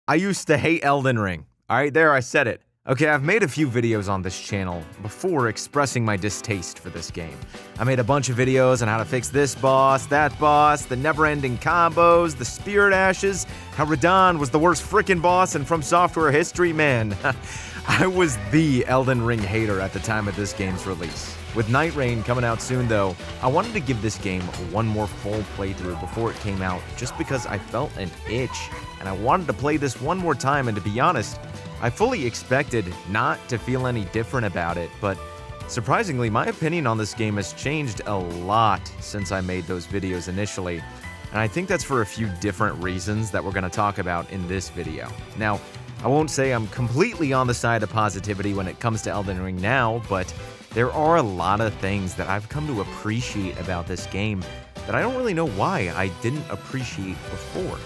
I used to hate Elden Ring. Alright, there, I said it. Okay, I've made a few videos on this channel before expressing my distaste for this game. I made a bunch of videos on how to fix this boss, that boss, the never-ending combos, the spirit ashes, how Radahn was the worst frickin' boss in From Software history, man. I was the Elden Ring hater at the time of this game's release. With Night Rain coming out soon though, I wanted to give this game one more full playthrough before it came out just because I felt an itch, and I wanted to play this one more time, and to be honest, I fully expected not to feel any different about it, but surprisingly, my opinion on this game has changed a lot since I made those videos initially, and I think that's for a few different reasons that we're going to talk about in this video. Now, I won't say I'm completely on the side of positivity when it comes to Elden Ring now, but there are a lot of things that I've come to appreciate about this game that I don't really know why I didn't appreciate before.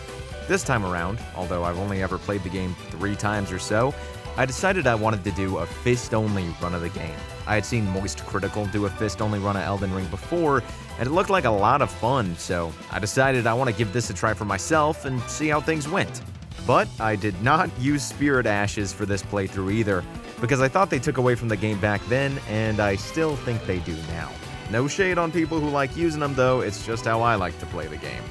This time around, although I've only ever played the game 3 times or so, I decided I wanted to do a fist-only run of the game. I had seen Moist Critical do a fist-only run of Elden Ring before, and it looked like a lot of fun, so I decided I want to give this a try for myself and see how things went. But I did not use Spirit Ashes for this playthrough either, because I thought they took away from the game back then, and I still think they do now. No shade on people who like using them though, it's just how I like to play the game.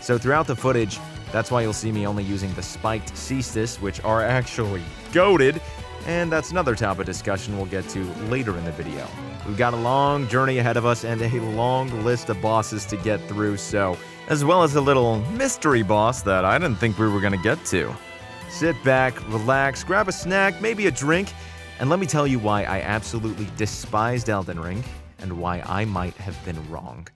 So throughout the footage, that's why you'll see me only using the spiked Cestus, which are actually goated, and that's another topic of discussion we'll get to later in the video. We've got a long journey ahead of us and a long list of bosses to get through, so as well as a little mystery boss that I didn't think we were going to get to. Sit back, relax, grab a snack, maybe a drink, and let me tell you why I absolutely despised Elden Ring and why I might have been wrong.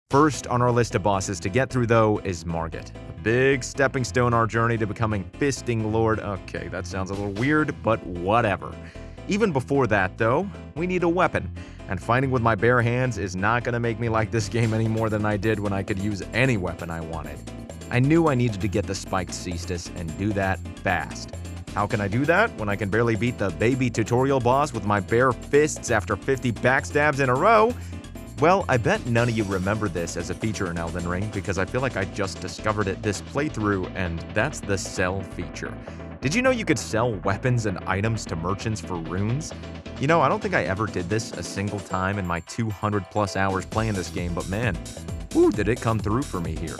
First on our list of bosses to get through though is Morgott, a big stepping stone on our journey to becoming Fisting Lord. Okay, that sounds a little weird, but whatever. Even before that though, we need a weapon, and fighting with my bare hands is not going to make me like this game any more than I did when I could use any weapon I wanted. I knew I needed to get the spiked Cestus and do that fast. How can I do that when I can barely beat the baby tutorial boss with my bare fists after 50 backstabs in a row? Well, I bet none of you remember this as a feature in Elden Ring because I feel like I just discovered it this playthrough, and that's the sell feature. Did you know you could sell weapons and items to merchants for runes? You know, I don't think I ever did this a single time in my 200+ hours playing this game, but man, woo, did it come through for me here.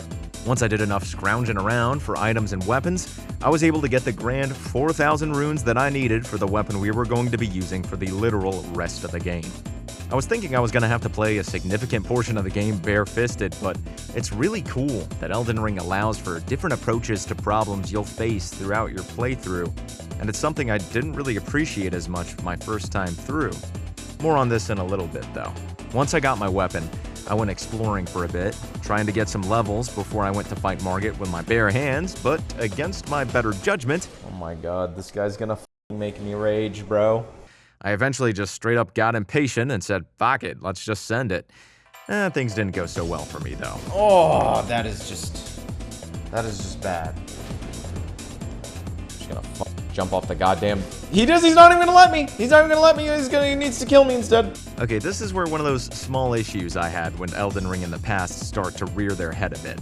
Once I did enough scrounging around for items and weapons, I was able to get the grand 4,000 runes that I needed for the weapon we were going to be using for the literal rest of the game. I was thinking I was going to have to play a significant portion of the game bare-fisted, but it's really cool that Elden Ring allows for different approaches to problems you'll face throughout your playthrough, and it's something I didn't really appreciate as much my first time through. More on this in a little bit though. Once I got my weapon, I went exploring for a bit, trying to get some levels before I went to fight Morgott with my bare hands, but against my better judgment— oh my god, this guy's gonna make me rage, bro. I eventually just straight up got impatient and said, fuck it, let's just send it. Things didn't go so well for me though. Oh, that is just bad. Just gonna jump off the goddamn— he's not even gonna let me! He's not even gonna let me, he needs to kill me instead. Okay, this is where one of those small issues I had when Elden Ring in the past start to rear their head a bit.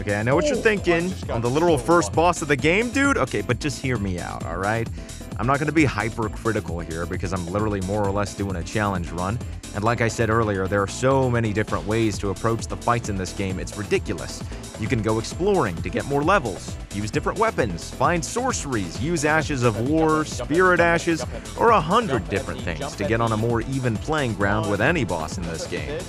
Okay, I know what you're thinking. I'm the literal first boss of the game, dude. Okay, but just hear me out, alright? I'm not going to be hypercritical here because I'm literally more or less doing a challenge run. And like I said earlier, there are so many different ways to approach the fights in this game, it's ridiculous. You can go exploring to get more levels, use different weapons, find sorceries, use Ashes of War, Spirit Ashes, or 100 different things to get on a more even playing ground with any boss in this game.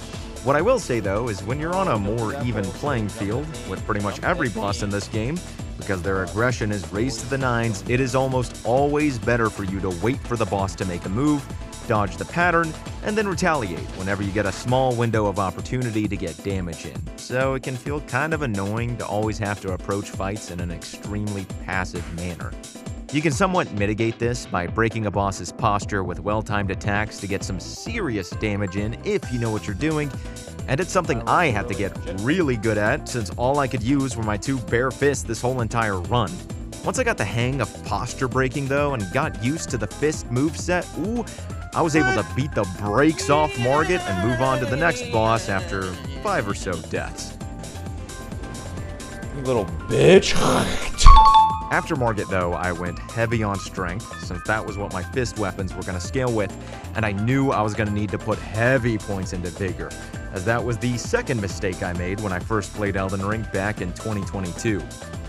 What I will say though is when you're on a more even playing field with pretty much every boss in this game, because their aggression is raised to the nines, it is almost always better for you to wait for the boss to make a move, dodge the pattern, and then retaliate whenever you get a small window of opportunity to get damage in. So it can feel kind of annoying to always have to approach fights in an extremely passive manner. You can somewhat mitigate this by breaking a boss's posture with well-timed attacks to get some serious damage in if you know what you're doing, and it's something I had to get really good at since all I could use were my 2 bare fists this whole entire run. Once I got the hang of posture breaking though and got used to the fist moveset, ooh, I was able to beat the brakes off Morgott and move on to the next boss after 5 or so deaths. You little bitch. After Morgott, though, I went heavy on strength, since that was what my fist weapons were going to scale with, and I knew I was going to need to put heavy points into vigor, as that was the second mistake I made when I first played Elden Ring back in 2022.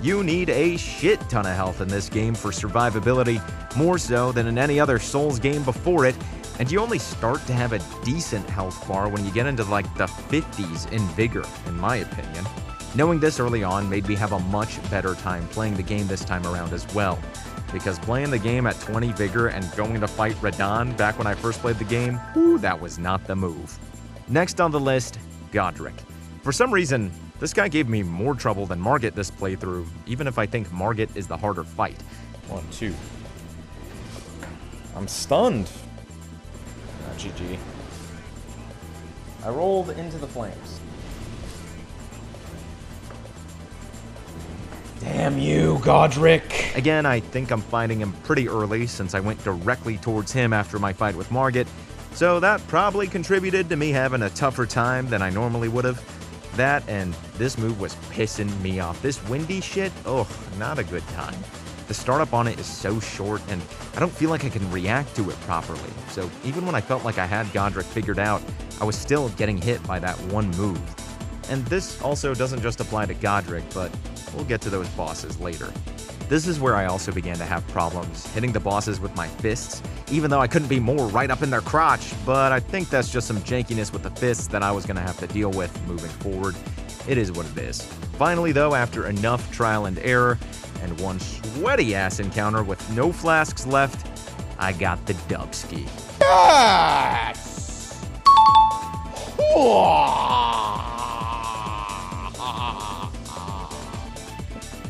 You need a shit ton of health in this game for survivability, more so than in any other Souls game before it, and you only start to have a decent health bar when you get into like the 50s in vigor, in my opinion. Knowing this early on made me have a much better time playing the game this time around as well, because playing the game at 20 vigor and going to fight Radahn back when I first played the game, whew, that was not the move. Next on the list, Godrick. For some reason, this guy gave me more trouble than Morgott this playthrough, even if I think Morgott is the harder fight. 1, 2. I'm stunned. GG. I rolled into the flames. Damn you, Godrick! Again, I think I'm fighting him pretty early since I went directly towards him after my fight with Morgott, so that probably contributed to me having a tougher time than I normally would have. That and this move was pissing me off. This windy shit, oh, not a good time. The startup on it is so short, and I don't feel like I can react to it properly. So even when I felt like I had Godrick figured out, I was still getting hit by that one move. And this also doesn't just apply to Godrick, but we'll get to those bosses later. This is where I also began to have problems hitting the bosses with my fists, even though I couldn't be more right up in their crotch, but I think that's just some jankiness with the fists that I was going to have to deal with moving forward. It is what it is. Finally though, after enough trial and error, and one sweaty-ass encounter with no flasks left, I got the dubski. Yes!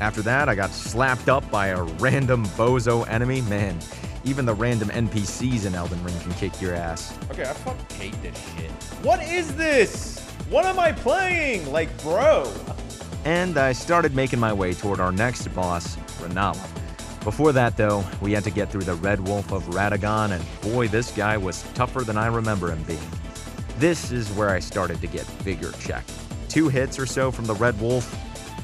After that, I got slapped up by a random bozo enemy. Man, even the random NPCs in Elden Ring can kick your ass. Okay, I fucking hate this shit. What is this? What am I playing? Like, bro. And I started making my way toward our next boss, Rennala. Before that, though, we had to get through the Red Wolf of Radagon, and boy, this guy was tougher than I remember him being. This is where I started to get vigor checked. 2 hits or so from the Red Wolf,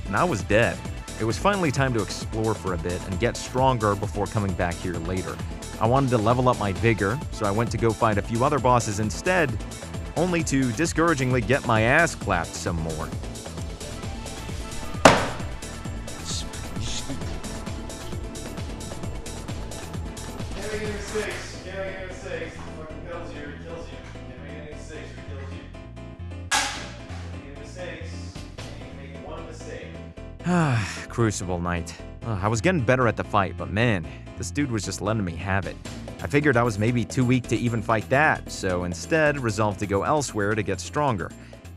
and I was dead. It was finally time to explore for a bit and get stronger before coming back here later. I wanted to level up my vigor, so I went to go find a few other bosses instead, only to discouragingly get my ass clapped some more. Crucible Knight. I was getting better at the fight, but man, this dude was just letting me have it. I figured I was maybe too weak to even fight that, so instead resolved to go elsewhere to get stronger.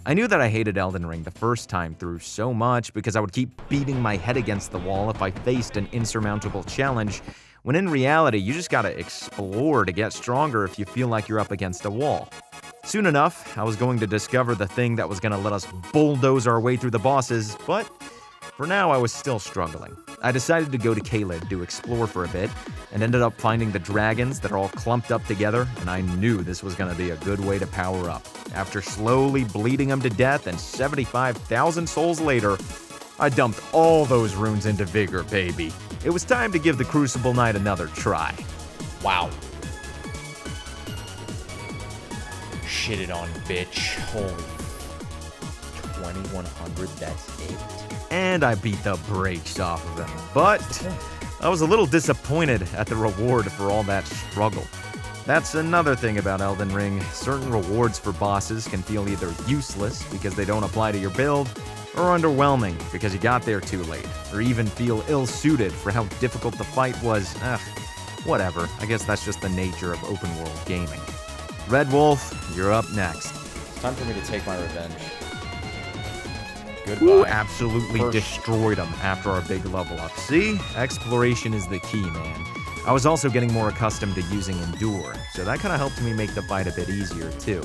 I knew that I hated Elden Ring the first time through so much because I would keep beating my head against the wall if I faced an insurmountable challenge, when in reality you just gotta explore to get stronger if you feel like you're up against a wall. Soon enough, I was going to discover the thing that was gonna let us bulldoze our way through the bosses, but for now, I was still struggling. I decided to go to Caelid to explore for a bit, and ended up finding the dragons that are all clumped up together, and I knew this was going to be a good way to power up. After slowly bleeding them to death, and 75,000 souls later, I dumped all those runes into vigor, baby. It was time to give the Crucible Knight another try. Wow. Shit it on, bitch. Holy 2100, that's it. And I beat the brakes off of him. But I was a little disappointed at the reward for all that struggle. That's another thing about Elden Ring. Certain rewards for bosses can feel either useless because they don't apply to your build, or underwhelming because you got there too late, or even feel ill-suited for how difficult the fight was. Whatever. I guess that's just the nature of open-world gaming. Red Wolf, you're up next. It's time for me to take my revenge. Goodbye. Woo, absolutely destroyed him after our big level up. See? Exploration is the key, man. I was also getting more accustomed to using Endure, so that kind of helped me make the fight a bit easier, too.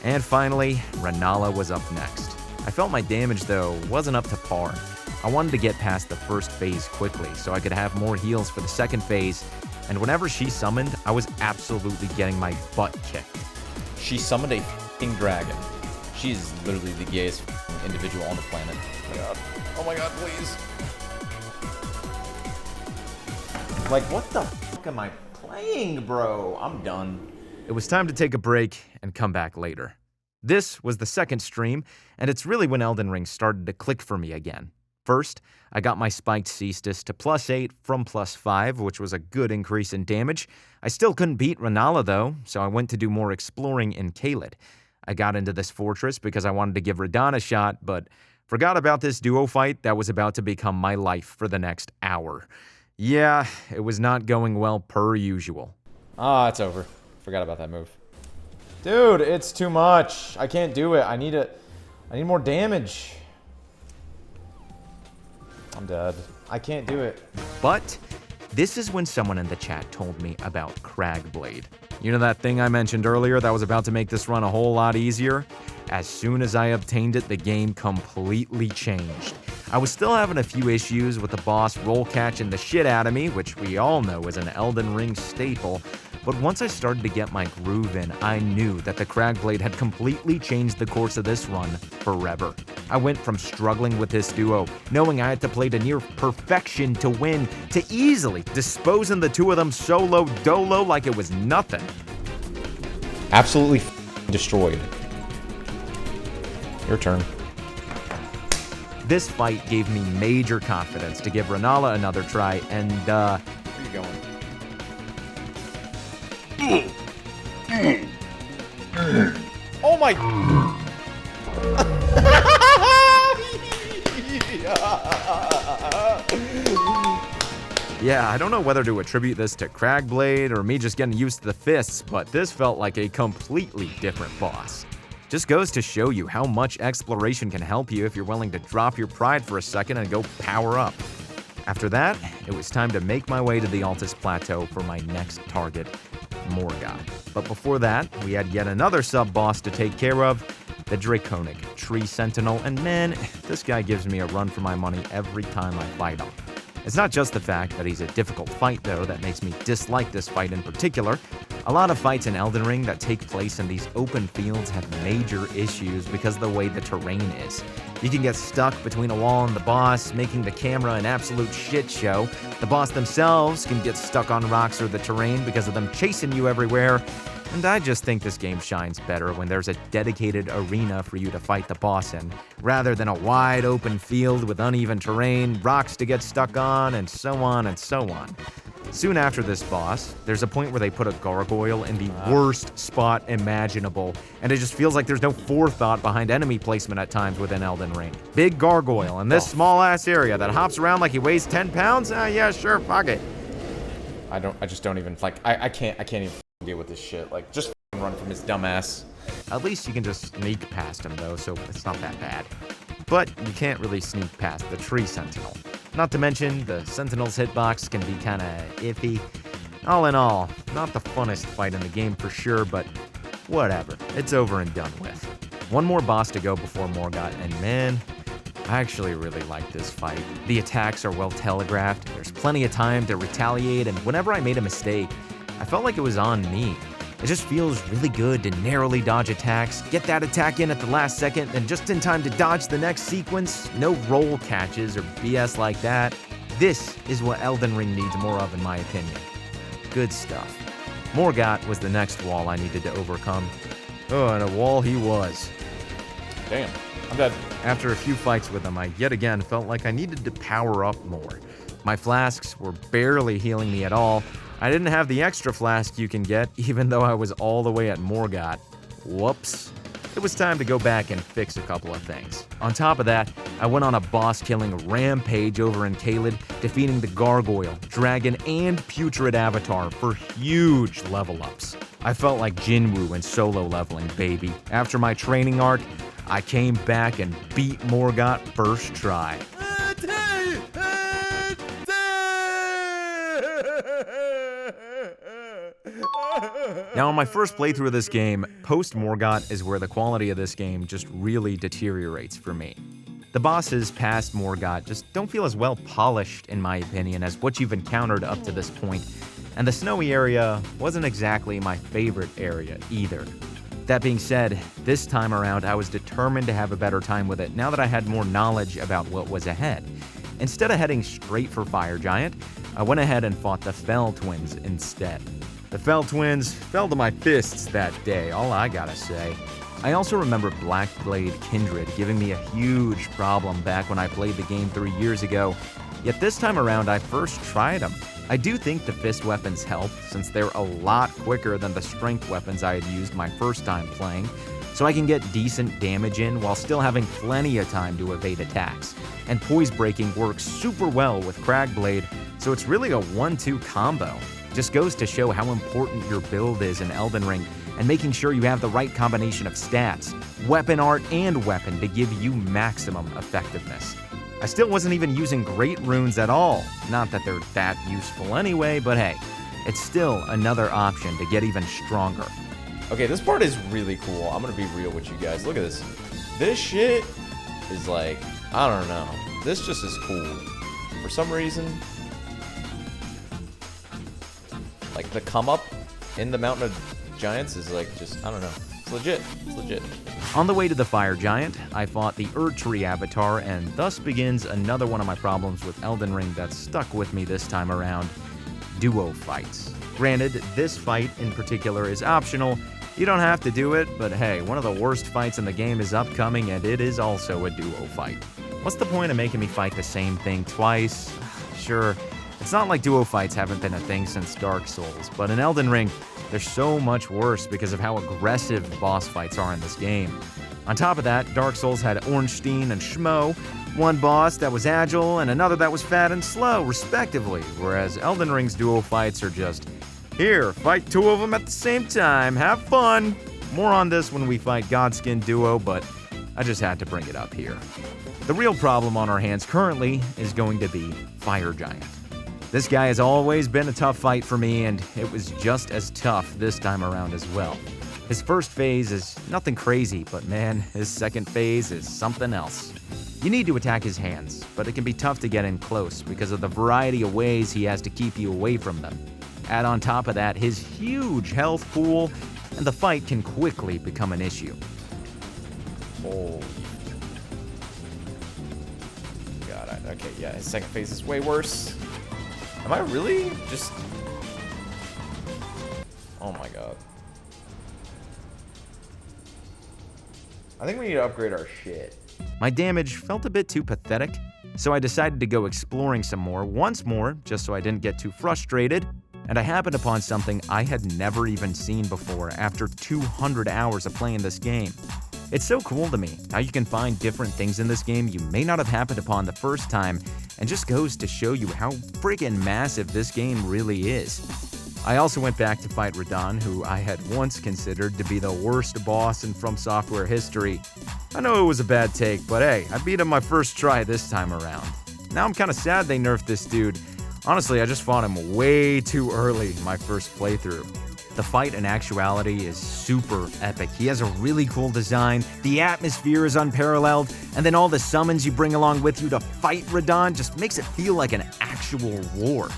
And finally, Rennala was up next. I felt my damage, though, wasn't up to par. I wanted to get past the first phase quickly, so I could have more heals for the second phase, and whenever she summoned, I was absolutely getting my butt kicked. She summoned a f***ing dragon. She is literally the gayest individual on the planet. Oh my god, please. Like, what the fuck am I playing, bro? I'm done. It was time to take a break and come back later. This was the second stream, and it's really when Elden Ring started to click for me again. First, I got my spiked Cestus to +8 from +5, which was a good increase in damage. I still couldn't beat Rennala though, so I went to do more exploring in Caelid. I got into this fortress because I wanted to give Radahn a shot, but forgot about this duo fight that was about to become my life for the next hour. Yeah, it was not going well per usual. Ah, it's over. Forgot about that move. Dude, it's too much. I can't do it. I need more damage. I'm dead. I can't do it. But this is when someone in the chat told me about Cragblade. You know that thing I mentioned earlier that was about to make this run a whole lot easier? As soon as I obtained it, the game completely changed. I was still having a few issues with the boss roll catching the shit out of me, which we all know is an Elden Ring staple. But once I started to get my groove in, I knew that the Cragblade had completely changed the course of this run forever. I went from struggling with this duo, knowing I had to play to near perfection to win, to easily disposing the two of them solo dolo like it was nothing. Absolutely destroyed. Your turn. This fight gave me major confidence to give Rennala another try, and Where are you going? Oh my! yeah, I don't know whether to attribute this to Cragblade or me just getting used to the fists, but this felt like a completely different boss. Just goes to show you how much exploration can help you if you're willing to drop your pride for a second and go power up. After that, it was time to make my way to the Altus Plateau for my next target, Morgott. But before that, we had yet another sub-boss to take care of, the Draconic Tree Sentinel, and man, this guy gives me a run for my money every time I fight him. It's not just the fact that he's a difficult fight though that makes me dislike this fight in particular. A lot of fights in Elden Ring that take place in these open fields have major issues because of the way the terrain is. You can get stuck between a wall and the boss, making the camera an absolute shit show. The boss themselves can get stuck on rocks or the terrain because of them chasing you everywhere. And I just think this game shines better when there's a dedicated arena for you to fight the boss in, rather than a wide open field with uneven terrain, rocks to get stuck on, and so on and so on. Soon after this boss, there's a point where they put a gargoyle in the worst spot imaginable, and it just feels like there's no forethought behind enemy placement at times within Elden Ring. Big gargoyle in this small-ass area that hops around like he weighs 10 pounds? Yeah, sure, fuck it. I just don't even, like, I can't even deal with this shit. Like, just run from his dumb ass. At least you can just sneak past him, though, so it's not that bad. But you can't really sneak past the Tree Sentinel. Not to mention, the Sentinel's hitbox can be kinda iffy. All in all, not the funnest fight in the game for sure, but whatever. It's over and done with. One more boss to go before Morgott, and man, I actually really like this fight. The attacks are well telegraphed, there's plenty of time to retaliate, and whenever I made a mistake, I felt like it was on me. It just feels really good to narrowly dodge attacks, get that attack in at the last second, and just in time to dodge the next sequence. No roll catches or BS like that. This is what Elden Ring needs more of in my opinion. Good stuff. Morgott was the next wall I needed to overcome. Oh, and a wall he was. Damn, I'm dead. After a few fights with him, I yet again felt like I needed to power up more. My flasks were barely healing me at all. I didn't have the extra flask you can get, even though I was all the way at Morgott. Whoops. It was time to go back and fix a couple of things. On top of that, I went on a boss-killing rampage over in Caelid, defeating the Gargoyle, Dragon, and Putrid Avatar for huge level-ups. I felt like Jinwoo in solo leveling, baby. After my training arc, I came back and beat Morgott first try. Now, on my first playthrough of this game, post-Morgott is where the quality of this game just really deteriorates for me. The bosses past Morgott just don't feel as well polished, in my opinion, as what you've encountered up to this point, and the snowy area wasn't exactly my favorite area either. That being said, this time around I was determined to have a better time with it now that I had more knowledge about what was ahead. Instead of heading straight for Fire Giant, I went ahead and fought the Fell Twins instead. The Fell Twins fell to my fists that day, all I gotta say. I also remember Blackblade Kindred giving me a huge problem back when I played the game 3 years ago, yet this time around I first tried them. I do think the fist weapons help, since they're a lot quicker than the strength weapons I had used my first time playing, so I can get decent damage in while still having plenty of time to evade attacks. And poise breaking works super well with Cragblade, so it's really a 1-2 combo. Just goes to show how important your build is in Elden Ring, and making sure you have the right combination of stats, weapon art, and weapon to give you maximum effectiveness. I still wasn't even using great runes at all. Not that they're that useful anyway, but hey, it's still another option to get even stronger. Okay, this part is really cool. I'm gonna be real with you guys. Look at this. This shit is like, I don't know. This just is cool. For some reason, like the come up in the Mountain of Giants is like just, I don't know. It's legit. It's legit. On the way to the Fire Giant, I fought the Erdtree avatar, and thus begins another one of my problems with Elden Ring that's stuck with me this time around: duo fights. Granted, this fight in particular is optional. You don't have to do it, but hey, one of the worst fights in the game is upcoming, and it is also a duo fight. What's the point of making me fight the same thing twice? Sure, it's not like duo fights haven't been a thing since Dark Souls, but in Elden Ring, they're so much worse because of how aggressive boss fights are in this game. On top of that, Dark Souls had Ornstein and Schmo, one boss that was agile and another that was fat and slow, respectively, whereas Elden Ring's duo fights are just, here, fight two of them at the same time, have fun! More on this when we fight Godskin Duo, but I just had to bring it up here. The real problem on our hands currently is going to be Fire Giant. This guy has always been a tough fight for me, and it was just as tough this time around as well. His first phase is nothing crazy, but man, his second phase is something else. You need to attack his hands, but it can be tough to get in close because of the variety of ways he has to keep you away from them. Add on top of that his huge health pool, and the fight can quickly become an issue. Oh. God, okay, yeah, his second phase is way worse. Am I really just... Oh my god. I think we need to upgrade our shit. My damage felt a bit too pathetic, so I decided to go exploring some more once more, just so I didn't get too frustrated, and I happened upon something I had never even seen before after 200 hours of playing this game. It's so cool to me how you can find different things in this game you may not have happened upon the first time, and just goes to show you how friggin' massive this game really is. I also went back to fight Radahn, who I had once considered to be the worst boss in From Software history. I know it was a bad take, but hey, I beat him my first try this time around. Now I'm kinda sad they nerfed this dude. Honestly, I just fought him way too early my first playthrough. The fight in actuality is super epic. He has a really cool design, the atmosphere is unparalleled, and then all the summons you bring along with you to fight Radahn just makes it feel like an actual war.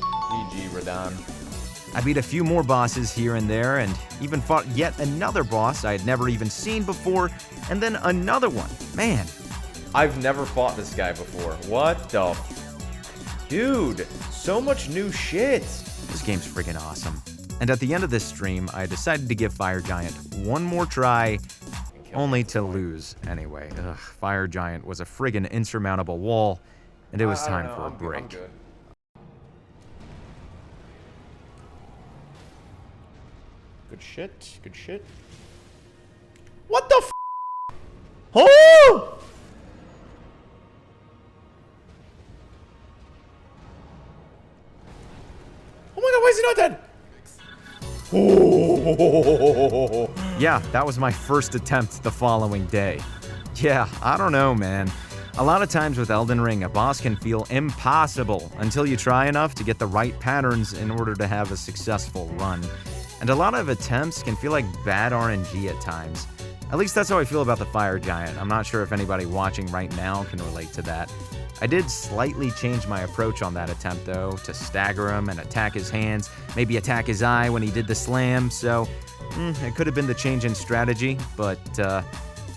GG, Radahn. I beat a few more bosses here and there, and even fought yet another boss I had never even seen before, and then another one. Man, I've never fought this guy before. What the... Dude, so much new shit. this game's friggin' awesome. And at the end of this stream, I decided to give Fire Giant one more try, only to lose anyway. Ugh, Fire Giant was a friggin' insurmountable wall, and it was time for a break. I'm good. Good shit, good shit. What the f? Oh! Oh my god, why is he not dead? Oh! Yeah, that was my first attempt the following day. Yeah, I don't know, man. A lot of times with Elden Ring, a boss can feel impossible until you try enough to get the right patterns in order to have a successful run. And a lot of attempts can feel like bad RNG at times. At least that's how I feel about the Fire Giant. I'm not sure if anybody watching right now can relate to that. I did slightly change my approach on that attempt though, to stagger him and attack his hands, maybe attack his eye when he did the slam, so it could have been the change in strategy, but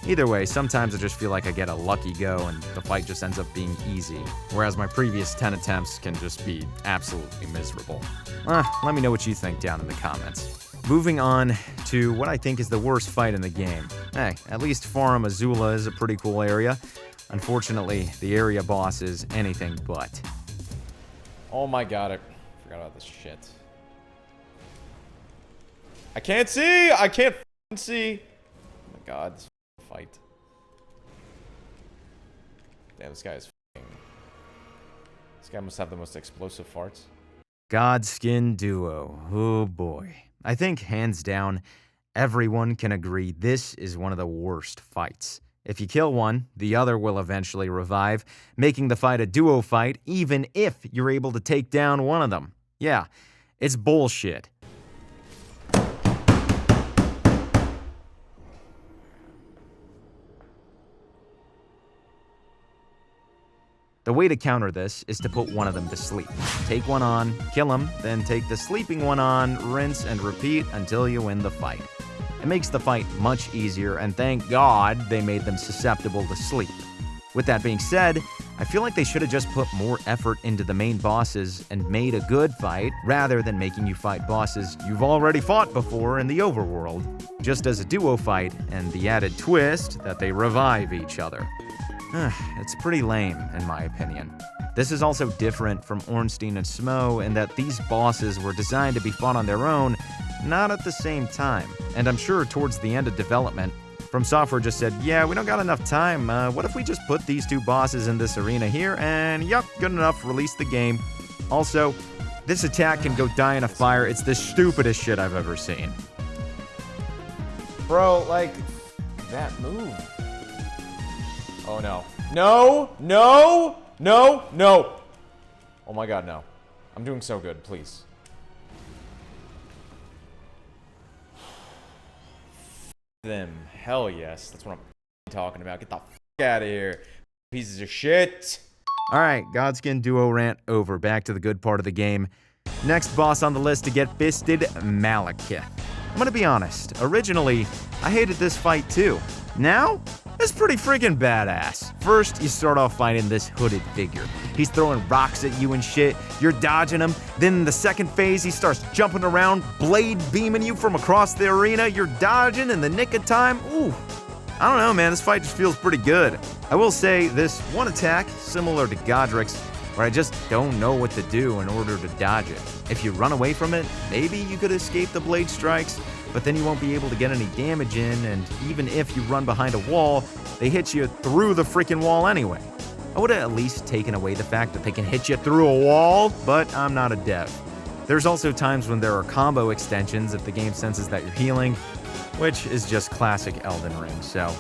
Either way, sometimes I just feel like I get a lucky go and the fight just ends up being easy, whereas my previous 10 attempts can just be absolutely miserable. Let me know what you think down in the comments. Moving on to what I think is the worst fight in the game. Hey, at least Farum Azula is a pretty cool area. Unfortunately, the area boss is anything but. Oh my god, I forgot about this shit. I can't see! I can't see! Oh my god, this fight. Damn, this guy is This guy must have the most explosive farts. Godskin Duo. Oh boy. I think, hands down, everyone can agree this is one of the worst fights. If you kill one, the other will eventually revive, making the fight a duo fight even if you're able to take down one of them. Yeah, it's bullshit. The way to counter this is to put one of them to sleep. Take one on, kill him, then take the sleeping one on, rinse and repeat until you win the fight. It makes the fight much easier, and thank God they made them susceptible to sleep. With that being said, I feel like they should have just put more effort into the main bosses and made a good fight, rather than making you fight bosses you've already fought before in the overworld, just as a duo fight, and the added twist that they revive each other. It's pretty lame, in my opinion. This is also different from Ornstein and Smo in that these bosses were designed to be fought on their own, not at the same time. And I'm sure towards the end of development, From Software just said, yeah, we don't got enough time. What if we just put these two bosses in this arena here and, yep, good enough, release the game. Also, this attack can go die in a fire. It's the stupidest shit I've ever seen. Bro, like, that move. Oh, no. No, no, no, no. Oh my god, no. I'm doing so good, please. Them. Hell yes. That's what I'm talking about. Get the fuck out of here. Pieces of shit. Alright, Godskin Duo rant over. Back to the good part of the game. Next boss on the list to get fisted, Maliketh. I'm gonna be honest, originally, I hated this fight too. Now, it's pretty freaking badass. First, you start off fighting this hooded figure. He's throwing rocks at you and shit, you're dodging him. Then in the second phase, he starts jumping around, blade beaming you from across the arena, you're dodging in the nick of time. Ooh, I don't know, man, this fight just feels pretty good. I will say, this one attack, similar to Godrick's, where I just don't know what to do in order to dodge it. If you run away from it, maybe you could escape the blade strikes, but then you won't be able to get any damage in, and even if you run behind a wall, they hit you through the freaking wall anyway. I would have at least taken away the fact that they can hit you through a wall, but I'm not a dev. There's also times when there are combo extensions if the game senses that you're healing, which is just classic Elden Ring, so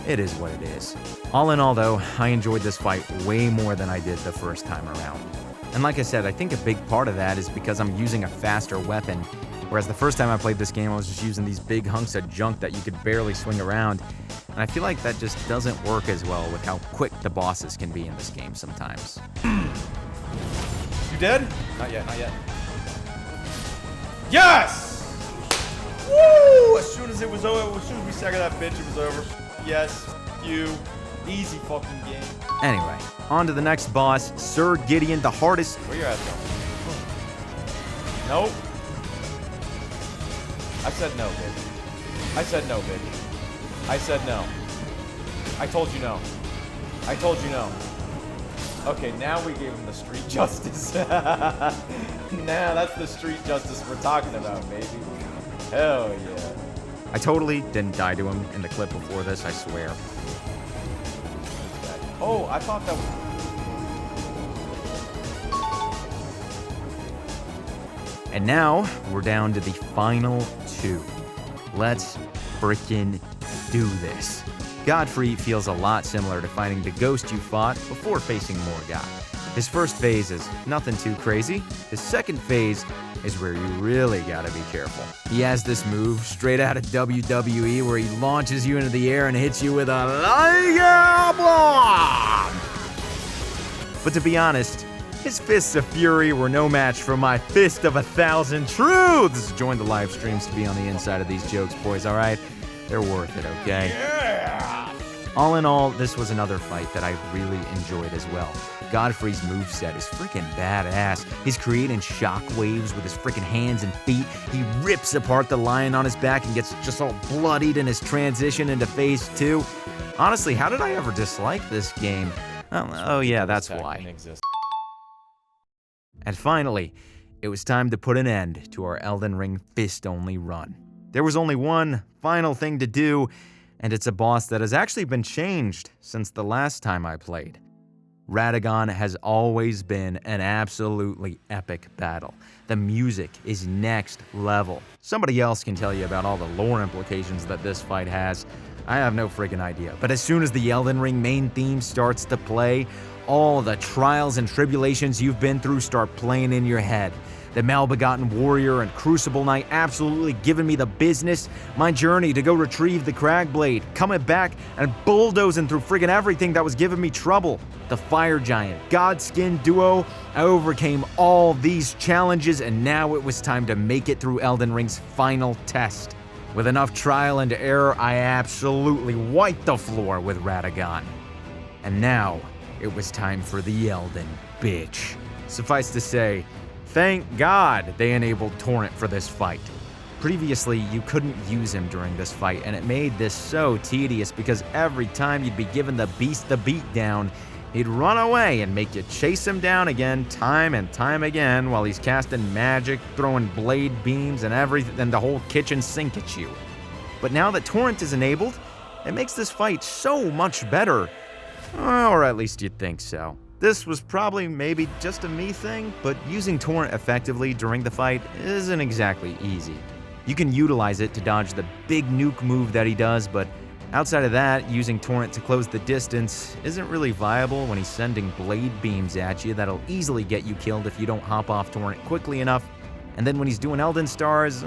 it is what it is. All in all though, I enjoyed this fight way more than I did the first time around. And like I said, I think a big part of that is because I'm using a faster weapon, whereas the first time I played this game I was just using these big hunks of junk that you could barely swing around, and I feel like that just doesn't work as well with how quick the bosses can be in this game sometimes. You dead? Not yet, not yet. Yes! Woo! As soon as it was over, as soon as we second that bitch, it was over. Yes, you. Easy fucking game. Anyway, on to the next boss, Sir Gideon, the hardest. Where your ass going? Nope. I said no, bitch. I said no, bitch. I said no. I told you no. I told you no. Okay, now we gave him the street justice. Nah, that's the street justice we're talking about, baby. Hell yeah. I totally didn't die to him in the clip before this, I swear. Oh, I thought that was... And now, we're down to the final two. Let's frickin' do this. Godfrey feels a lot similar to fighting the ghost you fought before facing Morgott. His first phase is nothing too crazy. His second phase is where you really gotta be careful. He has this move straight out of WWE where he launches you into the air and hits you with a Liger Bomb! But to be honest, his Fists of Fury were no match for my Fist of 1,000 Truths! Join the live streams to be on the inside of these jokes, boys, alright? They're worth it, okay? Yeah! All in all, this was another fight that I really enjoyed as well. Godfrey's moveset is freaking badass. He's creating shockwaves with his freaking hands and feet. He rips apart the lion on his back and gets just all bloodied in his transition into phase 2. Honestly, how did I ever dislike this game? Oh yeah, that's why. And finally, it was time to put an end to our Elden Ring fist-only run. There was only one final thing to do, and it's a boss that has actually been changed since the last time I played. Radagon has always been an absolutely epic battle. The music is next level. Somebody else can tell you about all the lore implications that this fight has. I have no friggin' idea. But as soon as the Elden Ring main theme starts to play, all the trials and tribulations you've been through start playing in your head. The Malbegotten Warrior and Crucible Knight absolutely giving me the business. My journey to go retrieve the Cragblade, coming back and bulldozing through friggin' everything that was giving me trouble. The Fire Giant, Godskin Duo, I overcame all these challenges, and now it was time to make it through Elden Ring's final test. With enough trial and error, I absolutely wiped the floor with Radagon. And now, it was time for the Elden bitch. Suffice to say, thank God they enabled Torrent for this fight. Previously, you couldn't use him during this fight, and it made this so tedious because every time you'd be giving the beast the beatdown, he'd run away and make you chase him down again time and time again while he's casting magic, throwing blade beams and everything, and the whole kitchen sink at you. But now that Torrent is enabled, it makes this fight so much better. Or at least you'd think so. This was probably maybe just a me thing, but using Torrent effectively during the fight isn't exactly easy. You can utilize it to dodge the big nuke move that he does, but outside of that, using Torrent to close the distance isn't really viable when he's sending blade beams at you that'll easily get you killed if you don't hop off Torrent quickly enough. And then when he's doing Elden Stars,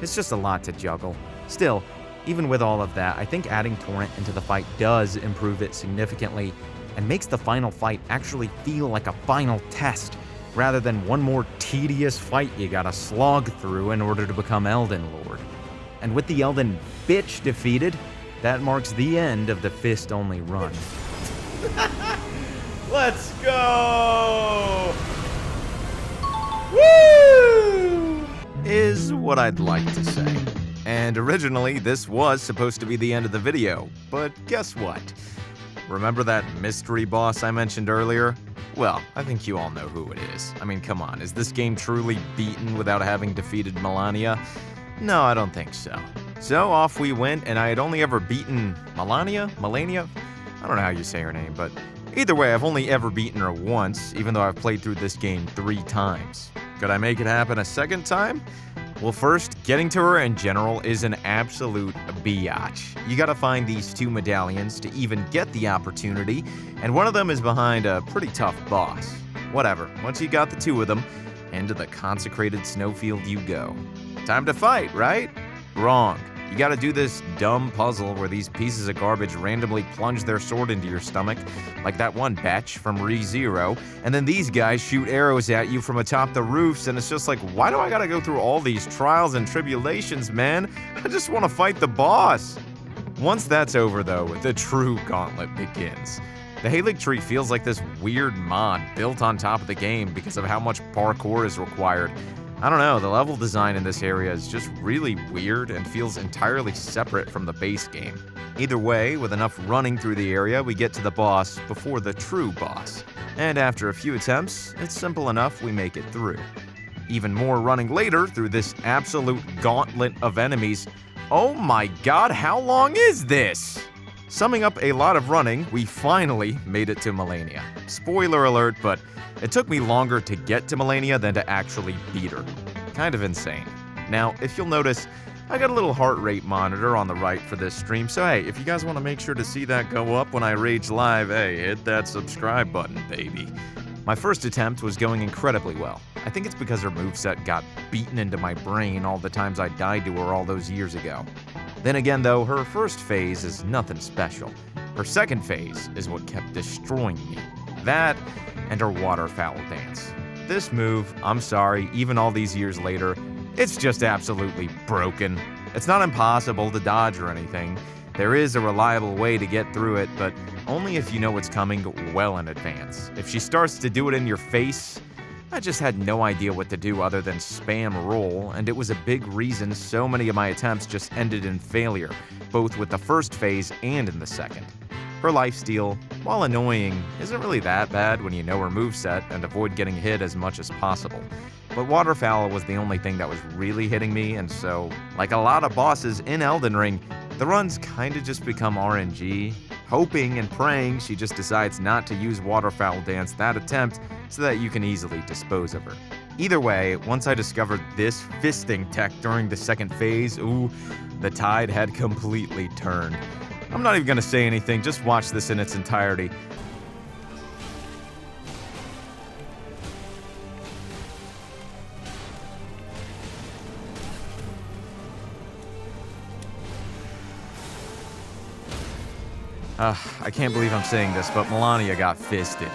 it's just a lot to juggle. Still, even with all of that, I think adding Torrent into the fight does improve it significantly and makes the final fight actually feel like a final test, rather than one more tedious fight you gotta slog through in order to become Elden Lord. And with the Elden bitch defeated, that marks the end of the fist-only run. Let's go! Woo! Is what I'd like to say. And originally, this was supposed to be the end of the video, but guess what? Remember that mystery boss I mentioned earlier? Well, I think you all know who it is. I mean, come on, is this game truly beaten without having defeated Malenia? No, I don't think so. So off we went, and I had only ever beaten Malenia? I don't know how you say her name, but either way, I've only ever beaten her once, even though I've played through this game 3 times. Could I make it happen a second time? Well, first, getting to her in general is an absolute biatch. You gotta find these 2 medallions to even get the opportunity, and one of them is behind a pretty tough boss. Whatever, once you got the 2 of them, into the consecrated snowfield you go. Time to fight, right? Wrong. You gotta do this dumb puzzle where these pieces of garbage randomly plunge their sword into your stomach, like that one batch from ReZero, and then these guys shoot arrows at you from atop the roofs, and it's just like, why do I gotta go through all these trials and tribulations, man? I just wanna fight the boss. Once that's over, though, the true gauntlet begins. The Halig Tree feels like this weird mod built on top of the game because of how much parkour is required. I don't know, the level design in this area is just really weird and feels entirely separate from the base game. Either way, with enough running through the area, we get to the boss before the true boss. And after a few attempts, it's simple enough we make it through. Even more running later through this absolute gauntlet of enemies. Oh my god, how long is this? Summing up a lot of running, we finally made it to Malenia. Spoiler alert, but it took me longer to get to Malenia than to actually beat her. Kind of insane. Now, if you'll notice, I got a little heart rate monitor on the right for this stream, so hey, if you guys want to make sure to see that go up when I rage live, hey, hit that subscribe button, baby. My first attempt was going incredibly well. I think it's because her moveset got beaten into my brain all the times I died to her all those years ago. Then again though, her first phase is nothing special. Her second phase is what kept destroying me. That and her waterfowl dance. This move, I'm sorry, even all these years later, it's just absolutely broken. It's not impossible to dodge or anything. There is a reliable way to get through it, but only if you know what's coming well in advance. If she starts to do it in your face, I just had no idea what to do other than spam roll, and it was a big reason so many of my attempts just ended in failure, both with the first phase and in the second. Her lifesteal, while annoying, isn't really that bad when you know her moveset and avoid getting hit as much as possible. But Waterfowl was the only thing that was really hitting me, and so, like a lot of bosses in Elden Ring, the runs kinda just become RNG, hoping and praying she just decides not to use Waterfowl Dance that attempt so that you can easily dispose of her. Either way, once I discovered this fisting tech during the second phase, ooh, the tide had completely turned. I'm not even gonna say anything, just watch this in its entirety. I can't believe I'm saying this, but Malenia got fisted.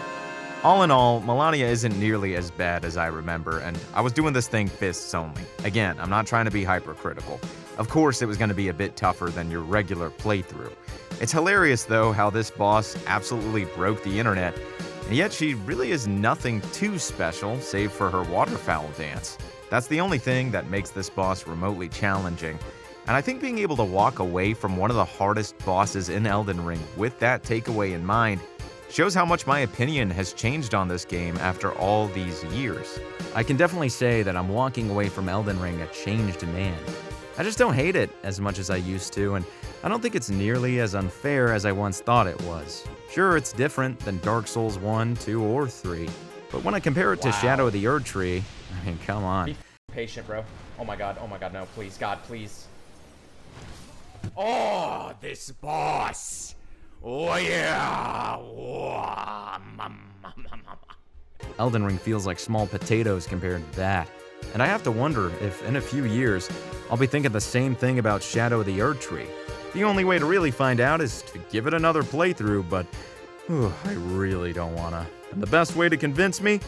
All in all, Malenia isn't nearly as bad as I remember, and I was doing this thing fists only. Again, I'm not trying to be hypercritical. Of course, it was going to be a bit tougher than your regular playthrough. It's hilarious, though, how this boss absolutely broke the internet, and yet she really is nothing too special, save for her waterfowl dance. That's the only thing that makes this boss remotely challenging. And I think being able to walk away from one of the hardest bosses in Elden Ring with that takeaway in mind shows how much my opinion has changed on this game after all these years. I can definitely say that I'm walking away from Elden Ring a changed man. I just don't hate it as much as I used to, and I don't think it's nearly as unfair as I once thought it was. Sure, it's different than Dark Souls 1, 2, or 3, but when I compare it to Shadow of the Erdtree, I mean, come on. Be patient, bro. Oh my god, no, please, God, please. Oh, this boss. Oh yeah. Elden Ring feels like small potatoes compared to that. And I have to wonder if in a few years, I'll be thinking the same thing about Shadow of the Erdtree. The only way to really find out is to give it another playthrough, but I really don't wanna. And the best way to convince me?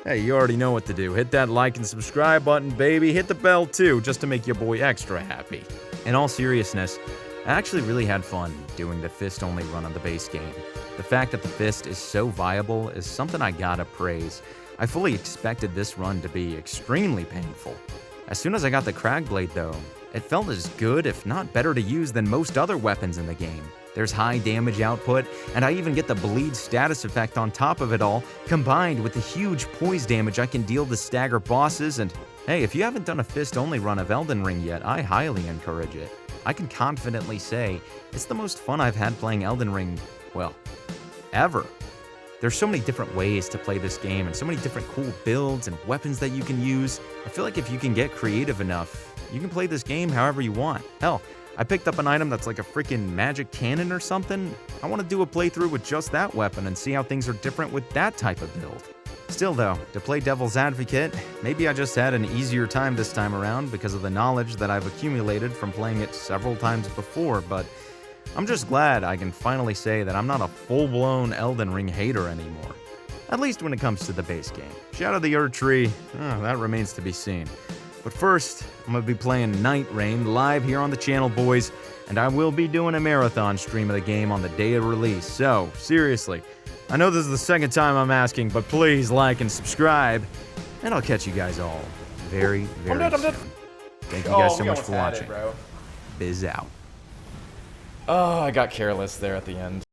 Hey, you already know what to do. Hit that like and subscribe button, baby. Hit the bell too, just to make your boy extra happy. In all seriousness, I actually really had fun doing the fist-only run on the base game. The fact that the fist is so viable is something I gotta praise. I fully expected this run to be extremely painful. As soon as I got the Cragblade though, it felt as good, if not better to use than most other weapons in the game. There's high damage output, and I even get the bleed status effect on top of it all, combined with the huge poise damage I can deal to stagger bosses, and hey, if you haven't done a fist-only run of Elden Ring yet, I highly encourage it. I can confidently say it's the most fun I've had playing Elden Ring, well, ever. There's so many different ways to play this game and so many different cool builds and weapons that you can use. I feel like if you can get creative enough, you can play this game however you want. Hell, I picked up an item that's like a freaking magic cannon or something. I want to do a playthrough with just that weapon and see how things are different with that type of build. Still though, to play devil's advocate, maybe I just had an easier time this time around because of the knowledge that I've accumulated from playing it several times before, but I'm just glad I can finally say that I'm not a full-blown Elden Ring hater anymore. At least when it comes to the base game. Shadow of the Erdtree, that remains to be seen. But first, I'm going to be playing Night Rain live here on the channel, boys, and I will be doing a marathon stream of the game on the day of release. So, seriously, I know this is the second time I'm asking, but please like and subscribe, and I'll catch you guys all very, very soon. Thank you guys so much for watching. Bro. Biz out. Oh, I got careless there at the end.